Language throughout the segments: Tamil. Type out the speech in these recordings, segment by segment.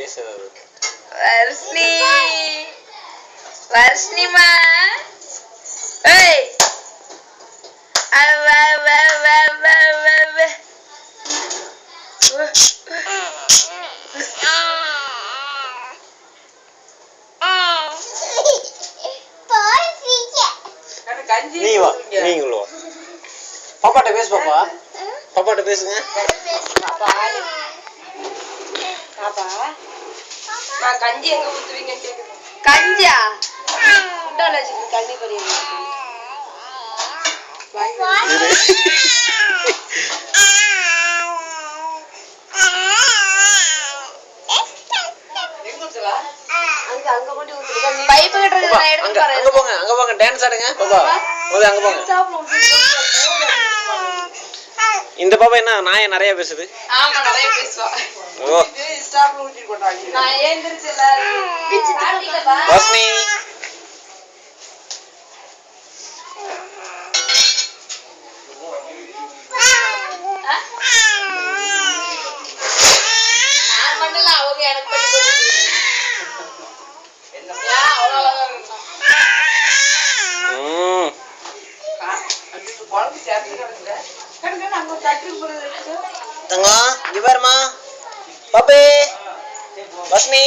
பேசுறது. வர்ஷ்ணி வர்ஷ்ணிமா ஏய் நீங்களும் பாப்பாட்ட பேசு. பாப்பாட்ட பேசுங்க. கஞ்சி எங்க ஊத்துவீங்க கேக்குது. கஞ்சியா குண்டால வச்சிருக்கு தண்ணி பரிய பைப் அங்க போங்க டான்ஸ் ஆடுங்க பாப்பா. அங்க போங்க. இந்த பாப்பா என்ன நாய நிறைய பேசுது. ஆமா நிறைய பேசுவா. ஓ ஸ்டாப்ல ஊத்தி போட்டாங்க. நான் ஏந்திரச்சு எல்லாரும் வர்ஷ்ணி நான் பண்ணல அவங்க எனக்கு பண்ணி தங்கம் இங்க பாருமா பாப்பே வர்ஷ்ணி.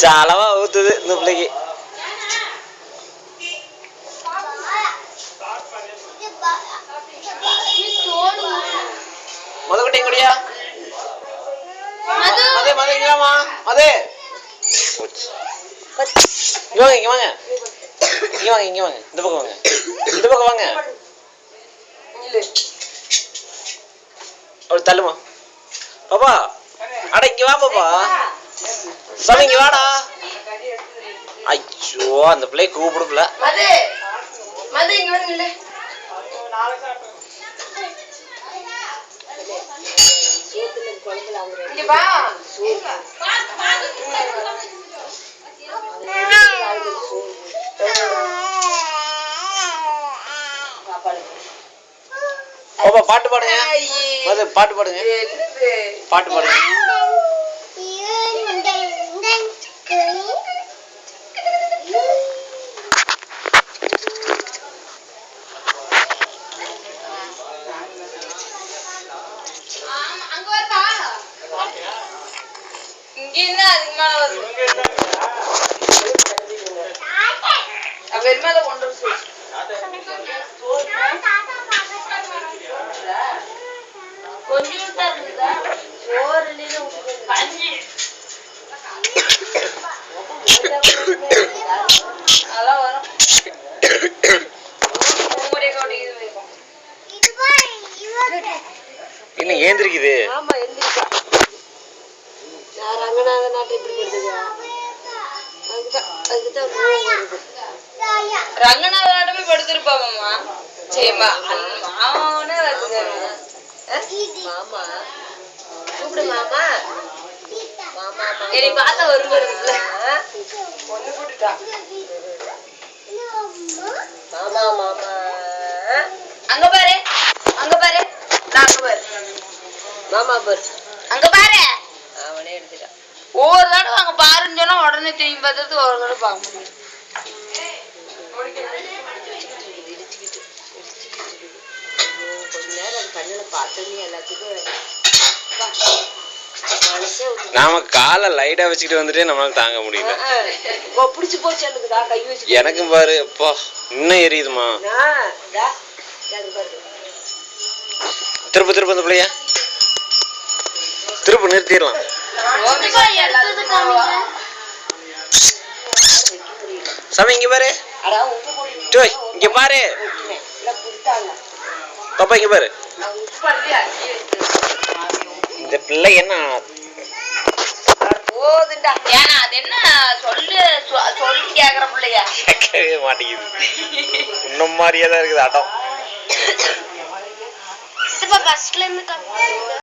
சாலவா ஊத்துது இந்த பிள்ளைக்கு. மதுக்கிட்டே குடியா மதே மதே இங்கமா மதே இங்க வாங்க இந்த பக்கம் வாங்க. இந்த பக்கம் வாங்க. ஒரு தள்ளுமா பாப்பா. அட இங்க வா பாப்பா. சாமி இங்க வாடா. ஐயோ அந்த பிள்ளை கூப்பிடுல. மது மது இங்க வந்து நில்லு. இங்க வா. பாப்பா பாட்டு பாடுங்க. மது பாட்டு பாடுங்க. பாட்டு பாடுங்க. அங்க வரா. இங்க என்ன அதிகமான வருது. வெறுமேல கொண்டு வந்து கொஞ்சம் தான் இருக்குதா சோறு இல்லைன்னு கஞ்சி அதெல்லாம் வரும். இன்னும் ஏந்திரிக்குது. ஆமா எந்திரிக்கா. நான் ரங்கநாத நாட்டை இப்படி படுத்துக்கா. ரங்கநாத நாட்டமே படுத்திருப்பாமா. சரிம்மா மாமாவனே வருது. மாமா கூப்பிடு மாமா. மாமா என்னை பார்த்தா வருங்க ஒண்ணு கூட்டுட்டா. மாமா மாமா அங்க பாரு அங்க பாரு. நான் அங்க பாரு மாமா பாரு அங்க பாரு. அவனே எடுத்துட்டான். ஒவ்வொரு தடவை அங்க பாருன்னு சொன்னா உடனே திரும்பி பார்த்துட்டு ஒரு தடவை பார்க்க முடியும். கொஞ்ச நேரம் அது கண்ணுல பார்த்தோன்னே எல்லாத்துக்கும் நாம காலை லைட்டா வச்சுக்கிட்டு வந்துட்டே நம்மளால தாங்க முடியல. பிடிச்சு போச்சு எனக்குதா கை வச்சு. எனக்கும் பாரு அப்பா இன்னும் எரியுதுமா. திரும்ப திரும்ப அந்த பிள்ளையா திரும்ப நிறுத்திடலாம். சாமி இங்க பாரு. இங்க பாரு பாப்பா இங்க பாரு. இந்த பிள்ளை என்ன போதுண்டா. ஏன்னா அது என்ன சொல்லு சொல்லி கேக்குற பிள்ளையா கேட்கவே மாட்டேங்குது. இன்னும் மாதிரியே தான் இருக்குது அடம். ஃபர்ஸ்ட்ல இருந்து